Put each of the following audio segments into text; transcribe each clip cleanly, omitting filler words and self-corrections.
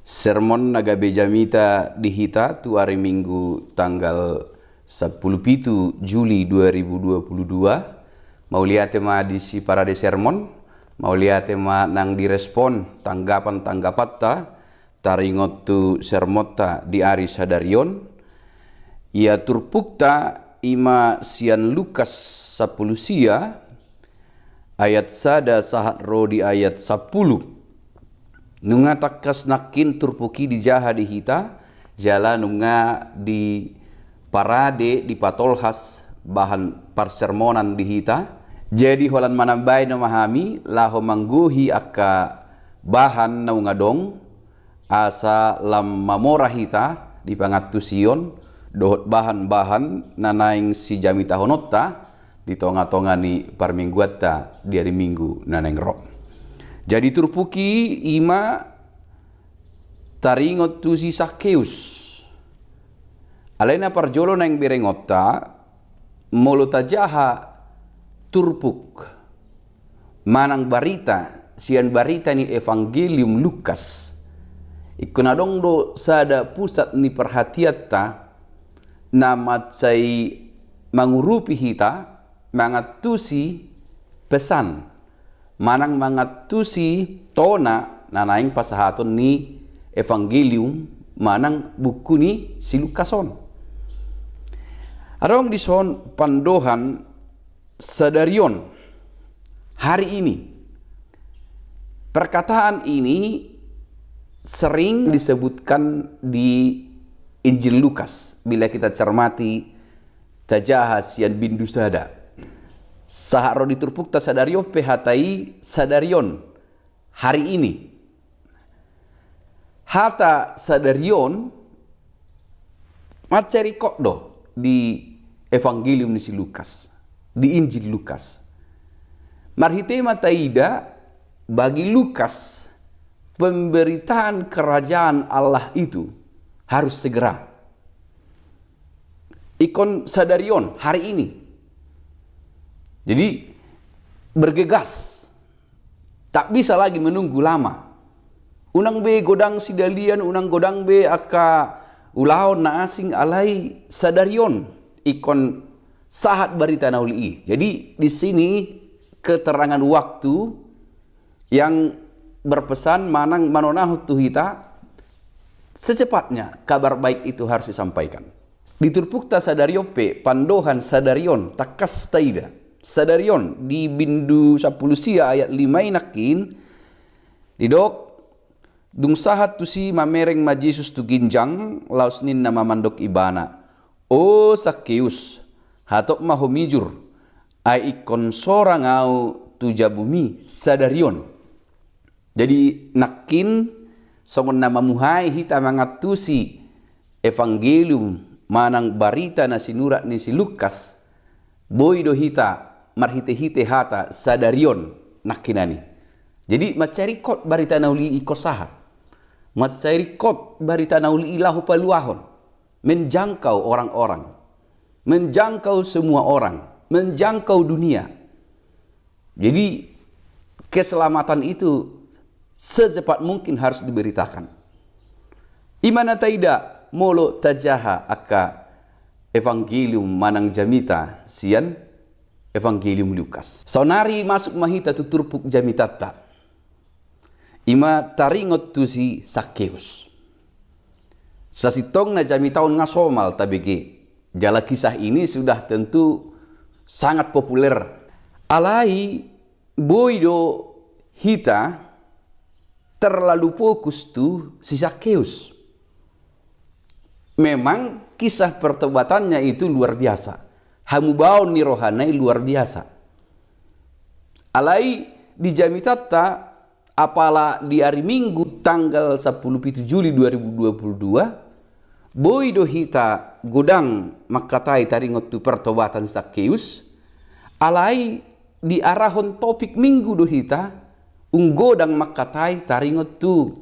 Sermon naga bejamita dihita tu hari Minggu tanggal 10 Juli 2022. Mau lihat tema di si parade sermon, mau lihat tema nang direspon tanggapan ta taringot tu sermota di ari sadarion. Ia turpukta ima sian Lukas 10 sia ayat sada sahat ro di ayat 10. Nunga takas nakin turpuki di jaha di hita jala nunga di parade di patolhas bahan parsermonan di hita. Jadi holan manambay na mahami laho mangguhi akka bahan na ungadong asa lam mamora hita di pangatusion dohot bahan-bahan nanaing si jamita honotta di tonga-tonga ni parmingguatta di hari Minggu nanaing ro. Jadi turpuki ima taringot tu si Sakeus. Alena parjolo nang berengota molota jaha turpuk manang barita sian barita ni Evangelium Lukas. Ikunadong do sada pusat ni perhatiatta namat say mangurupi hita mangatusi pesan manang mangatusi tona nanaing pasahaton ni Evangelium manang buku ni si Lukason. Arong dison pandohan sadarion hari ini. Perkataan ini sering disebutkan di Injil Lukas bila kita cermati tajahas sian bindu sada. Saharo diturpukta sadario pehatai sadarion hari ini. Hata sadarion macari kokdo di Evangelium ni si Lukas, di Injil Lukas. Marhite mataida bagi Lukas pemberitaan kerajaan Allah itu harus segera. Ikon sadarion hari ini. Jadi bergegas. Tak bisa lagi menunggu lama. Unang be godang sidalian, unang godang be aka ulaon na asing alai sadarion. Ikon sahat barita nauli. Jadi di sini keterangan waktu yang berpesan manang manonah tuhita secepatnya kabar baik itu harus disampaikan. Diturpukta sadariope pandohan sadarion takas taida. Sadarion di bindu 10 sia ayat 5 inakin didok dung sahat tu si mamereng majisus tu ginjang lausnin nama mandok ibana. O Sakeus hatok mahomijur ai ikon sorang au tu jabumi sadarion. Jadi nakin songon nama muhai hita mangatusi Evangelium manang barita na sinurat ni si Lukas boy do hita marhite-hite hata sadarion nakinani. Jadi macari kot barita nauli ikosahat. Macari kot barita nauli ilahu paluahon. Menjangkau orang-orang. Menjangkau semua orang. Menjangkau dunia. Jadi keselamatan itu secepat mungkin harus diberitakan. Imana taida molo tajaha aka Evangelium manang jamita sian Evangelium Lukas. Sonari masuk mahita tuturpuk jamitata. Ima taringot tu si Sakeus. Sasitong na jamitaon ngasomal tabigi. Jala kisah ini sudah tentu sangat populer. Alai boydo hita terlalu fokus tu si Sakeus. Memang kisah pertobatannya itu luar biasa. Hamubaon ni rohanai luar biasa. Alai di jamitata apala di hari Minggu tanggal 10 Juli 2022 boy dohita godang makatai taringot tu pertobatan Sakeus. Alai di arahon topik Minggu dohita unggodang makatai taringot tu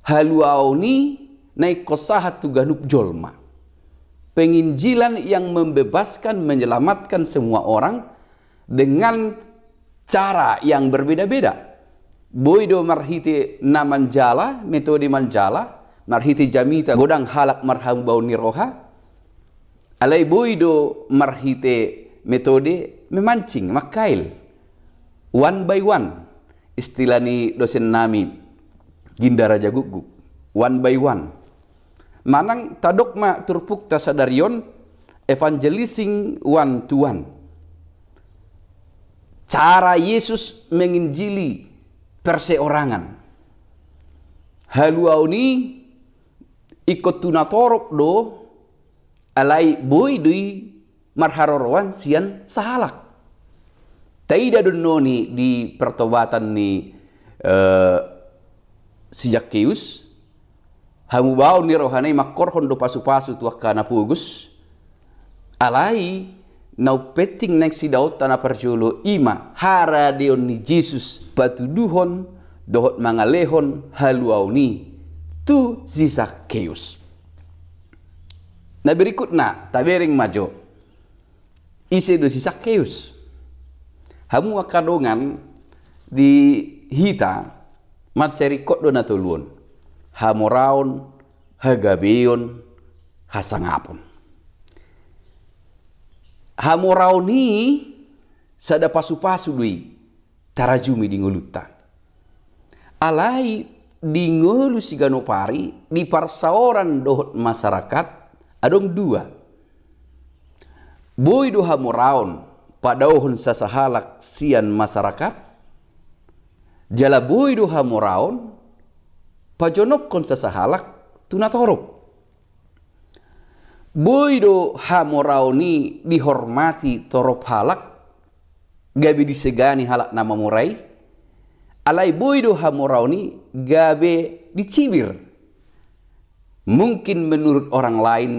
haluaoni naik kosahat tu ganup jolma. Penginjilan yang membebaskan, menyelamatkan semua orang dengan cara yang berbeda-beda. Boydo marhite na manjala, metode manjala, marhite jamita godang halak marham bau niroha. Alai boydo marhite metode memancing, makail. One by one. Istilah ni dosen nami, Ginda Raja Guguk. One by one. Manang tadokma turpuk tasadarion, evangelizing one to one. Cara Yesus menginjili perseorangan. Haluau ni ikut tunatorok do alai boy dui marharorwan sian sahalak. Taida dononi di pertobatan ni si Zakheus hamu bau ni rohanai makorhon do pasu-pasu tuak kana pugus alai nau peting nek si Daud tanah perjolo ima hara deon ni Jesus batu duhon dohot mangalehon haluau ni tu si Zakheus. Nah berikutnya tabering majo ise do si Zakheus hamu akadongan di hita maceri kod do natuluon hamoraon hagabeon hasangapon. Hamoraon ni sada pasu-pasu dui tarajumi di nguluta. Alai di ngulu si ganopari di parsaoran dohot masyarakat adong dua. Boy do hamoraon padauhon sasahalak sian masyarakat. Jala boy do hamoraon pajonok kon sasahalak tunatorok. Boy do hamoraoni dihormati torop halak gabe disegani halak nama murai. Alai boy do hamoraoni gabe dicibir. Mungkin menurut orang lain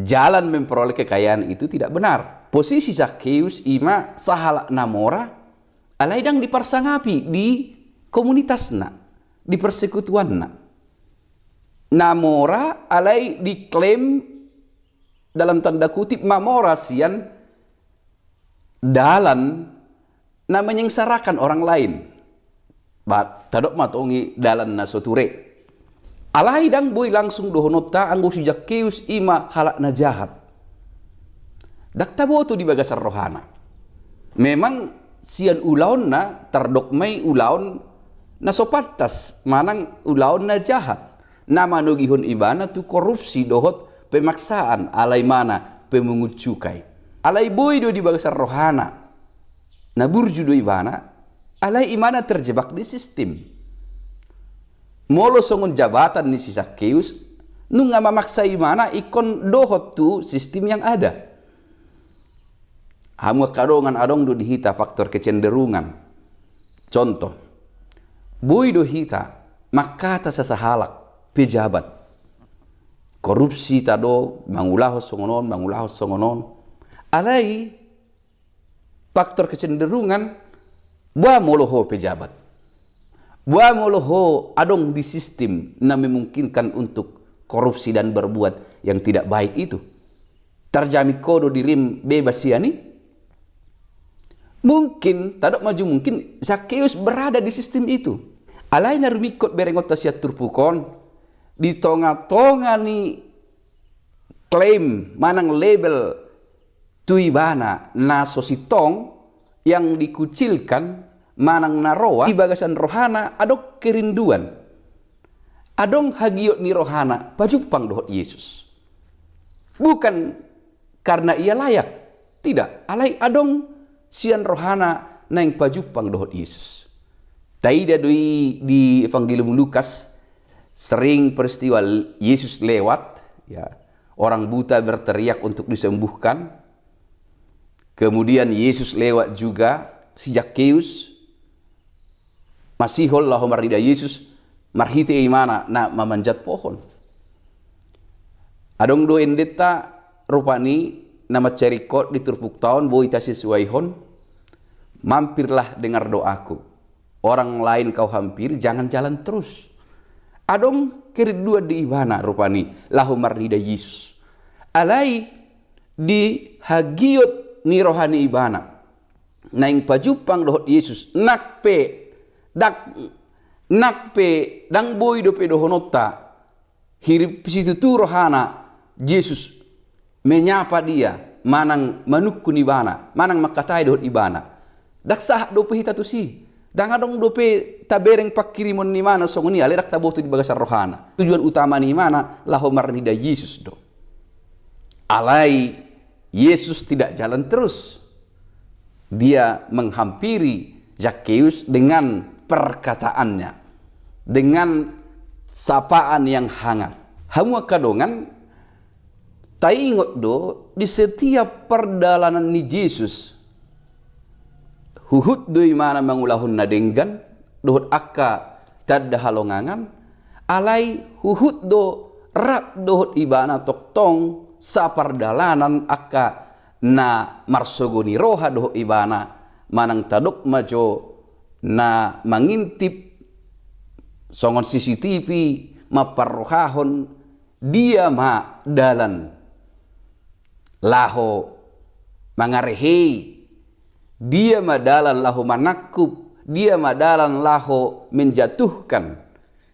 jalan memperoleh kekayaan itu tidak benar. Posisi Zakheus ima sahalak namora alai dang diparsangapi di komunitasna, di persekutuanna. Namora alai diklaim dalam tanda kutip mamora sian dalan namanya menyengarakan orang lain. Tadok matongi dalan na soture. Alai dang boy langsung dohonota anggo si Zakheus ima halak na jahat. Dakta boto di bagasar rohana. Memang sian ulaon na terdokmai ulaon na sopatas manang ulaon na jahat. Nama nugihon ibana tu korupsi dohot pemaksaan alai mana pemungut cukai. Alai boy do di bagasar rohana. Naburju do ibana alai imana terjebak di sistem. Molo songon jabatan ni si Zakheus nung mamaksa imana ikon dohot tu sistem yang ada. Hamu kadongan adong do dihita faktor kecenderungan. Contoh, boy do hita makata sasahalak pejabat. Korupsi tado mangulahos songonon. Alai faktor kecenderungan buah moloho pejabat. Buah moloho adong di sistem na memungkinkan untuk korupsi dan berbuat yang tidak baik itu. Terjami kodo dirim bebas siani. Mungkin, tadok maju mungkin Zakheus berada di sistem itu. Alai na rumikot berengot tasiat turpukon di tonga-tonga ni klaim manang label tuibana na sositong yang dikucilkan manang naroa di bagasan rohana adok kerinduan. Adong hagiot ni rohana pajupang dohot Yesus. Bukan karena ia layak. Tidak. Alai adong sian rohana naing pajupang dohot Yesus. Taida doi di Evangelium Lukas sering peristiwa Yesus lewat, ya, orang buta berteriak untuk disembuhkan. Kemudian Yesus lewat juga, si Zakheus masihol lahu marida Yesus marhite imana na mamanjat pohon. Adong do endeta rupani nama cerikot di turpuk tahun boy tasiswaihon mampirlah dengar doaku. Orang lain kau hampir, jangan jalan terus. Adong kedua di ibana rupani lahu marida Yesus. Alai di hagiot ni rohani ibana. Naing pajupang dohot Yesus nakpe dak nak pe dang boy do pe do honota hirip situ tu rohana Yesus menyapa dia manang manukku ibana manang makatai do ibana dak sah do pe hita tu si dang adong do pe tabereng pakirimon ni mana songoni ale dak tabotu di bagasan rohana tujuan utama ni mana laho marni da Yesus do alai Yesus tidak jalan terus, dia menghampiri Zakheus dengan perkataannya, dengan sapaan yang hangat. Hamu kadongan taingot do di setiap perjalanan ni Yesus huhut do mana mangulahun nadenggan dohut akka tadda halongangan alai huhut do rap dohut ibana toktong sa pardalanan akka na marsogoni roha doh ibana manang tadok majo na mangintip songon CCTV maparrohahon dia ma dalan laho mangarehei dia ma dalan laho manakub dia ma dalan laho menjatuhkan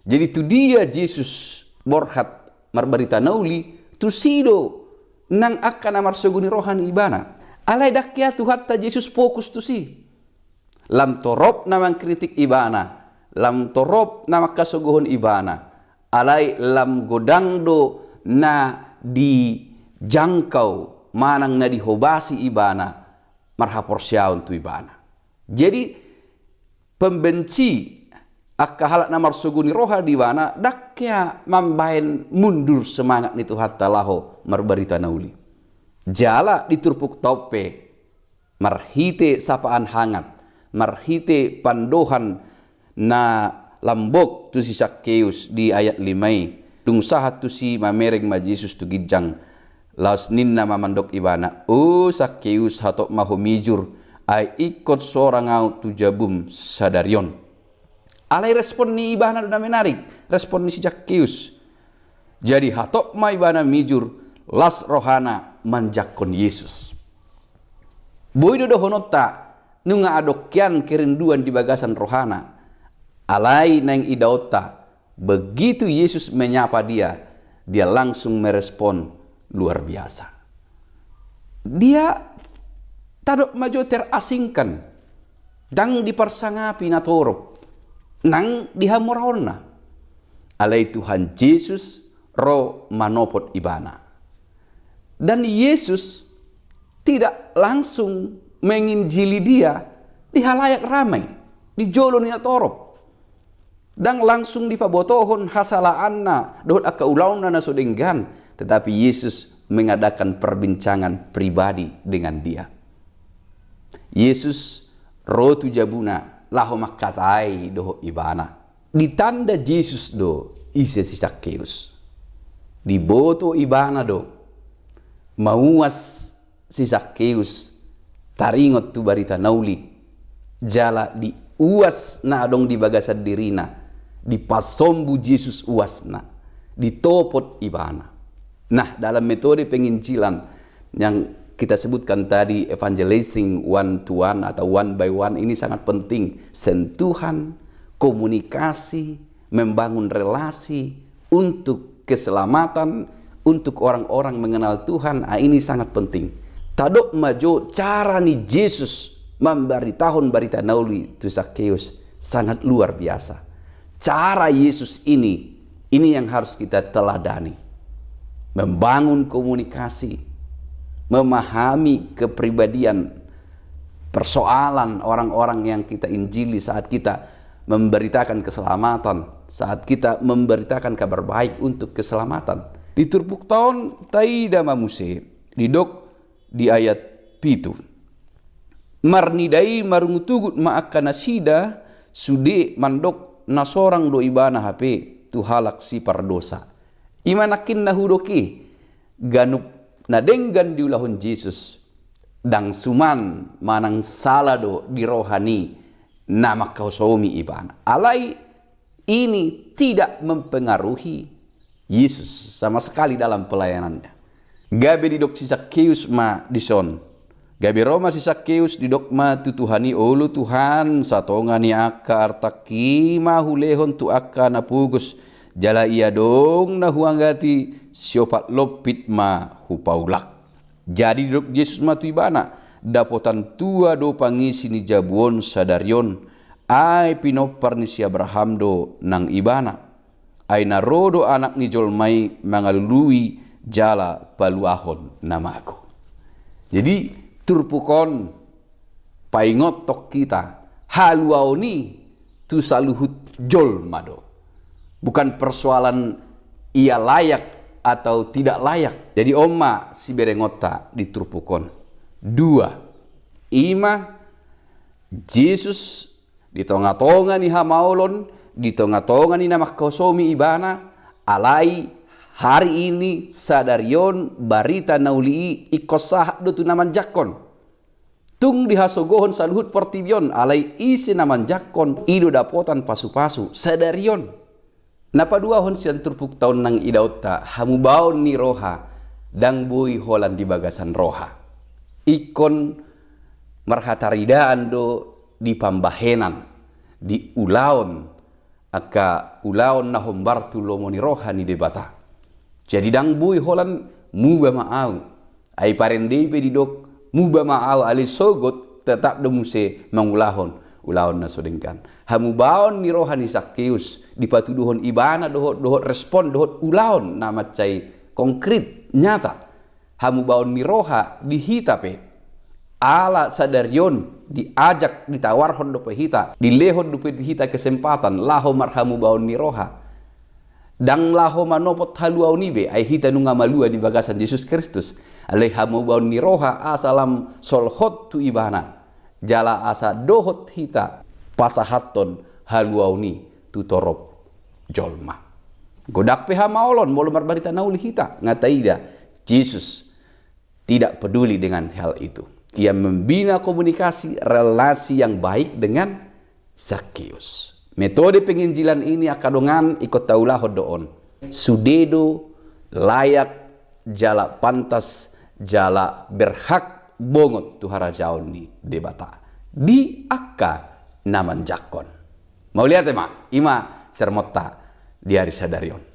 jadi tu dia Yesus borhat marbarita nauli tu sido nang akan amar soguni rohani ibana alai dakya tu hatta Yesus fokus tu si lam torop namang kritik ibana lam torop nama kasogohon ibana alai lam godang do na di jangkau manang na dihobasi ibana marhapor syaun tu ibana jadi pembenci akka halak namar suguni roha di mana dakya mambain mundur semangat nitu hatta laho marbarita nauli jala diturpuk tope marhite sapaan hangat marhite pandohan na lambok tu si Zakheus di ayat 5 dung sahat tu si mamereng ma Yesus tu gijang laos ninna mamandok ibana Zakheus hatok maho mijur ay ikut seorang au tu jabum sadarion alai respon ni ibana udah menarik respon ni si Zakheus jadi hatok ma ibana mijur las rohana manjakon Yesus boy do honota nunga adokyan kerinduan di bagasan rohana alai nang idaota begitu Yesus menyapa dia langsung merespon luar biasa dia tadok majo terasingkan dang dipersangapi na torop nang dihamurahonna alai Tuhan Yesus ro manopot ibana dan Yesus tidak langsung menginjili dia di halayak ramai di jolon ya torop dan langsung dipabotohon hasalaanna dohot akka ulauna na sodenggan tetapi Yesus mengadakan perbincangan pribadi dengan dia Yesus ro tu jabuna laho makatai doho ibana ditanda Yesus do ise si Zakheus diboto ibana do mauas si Zakheus taringot tu barita nauli jala di uas na adong di bagasan dirina di pasombu Yesus uasna ditopot ibana nah dalam metode penginjilan yang kita sebutkan tadi evangelizing one to one atau one by one ini sangat penting sentuhan komunikasi membangun relasi untuk keselamatan untuk orang-orang mengenal Tuhan ini sangat penting tadok majo cara ni Yesus memberitahu berita nauli tu Zakheus sangat luar biasa cara Yesus ini yang harus kita teladani membangun komunikasi memahami kepribadian persoalan orang-orang yang kita injili saat kita memberitakan keselamatan saat kita memberitakan kabar baik untuk keselamatan di turpuk tahun taida mamuse didok di ayat pitu marnidai marungutugut maakana sida sude mandok nasorang do ibana HP tu halak si pardosa imanakin nahudoki ganup nadenggan diulahun Yesus dang suman manang salado di rohani nama kausomi ibana alai ini tidak mempengaruhi Yesus sama sekali dalam pelayanannya gabe di dok si Zakheus ma dison Gabi Roma si Sakeus di dokma tu Tuhani ulu Tuhan satongani aka artaki mahulehon tu aka napugus jala ia dong na huanggati siopat lopit ma hupaulak. Jadi dok Yesus matu ibana dapotan tua do pangisi ni jabuon sadarion ai pinopar ni si Abraham do nang ibana ai narodo anak ni jolmai mangalului jala paluahon namaku. Jadi turpukon paingot tok kita haluau ni tu saluhut jol mado. Bukan persoalan ia layak atau tidak layak. Jadi oma si berengota di turpukon. Dua, ima Yesus di tonga-tonga ni hamaolon, di tonga-tonga ni namak kosomi ibana, alai hari ini sadarion barita nauli ikosah do tu naman jakon. Tung dihasogohon saluhut portibion alai isi naman jakon ido dapotan pasu-pasu sadarion. Napadua hon sian turpuk tahun nang idauta hamu baon ni roha dang bui holan di bagasan roha. Ikon marhataridaan do di pambahenan di ulaon aka ulaon nahombar tu lomoni roha ni debata. Jadi dang bui holan muba maau. Ai parendei pe didok muba maau ali sogot tetap demuse mangulahon ulaon na sodengkan. Hamu baon ni rohani Sakeus dipatuduhon ibana dohot respon dohot ulaon na macai konkret nyata. Hamu baon ni roha dihitape ala sadarion diajak ditawarhon do pehita dilehon do pehita kesempatan laho marhamu baon ni roha. Dang laho manopot haluau nibe ai hita nunga malua di bagasan Yesus Kristus alai hamu baun ni roha asalam solhot tu ibana jala asa dohot hita pasahaton haluau ni tu torop jolma godak peha maolon molo marbarita nauli hita ngataida Yesus tidak peduli dengan hal itu. Ia membina komunikasi relasi yang baik dengan Sakeus. Metode penginjilan ini akadongan ikut taulah hodoon. Sudedo layak jala pantas jala berhak bongot tuhara jaun ni debata. Di akka naman jakon. Mau lihat emak? Ima sermota di hari sadarion.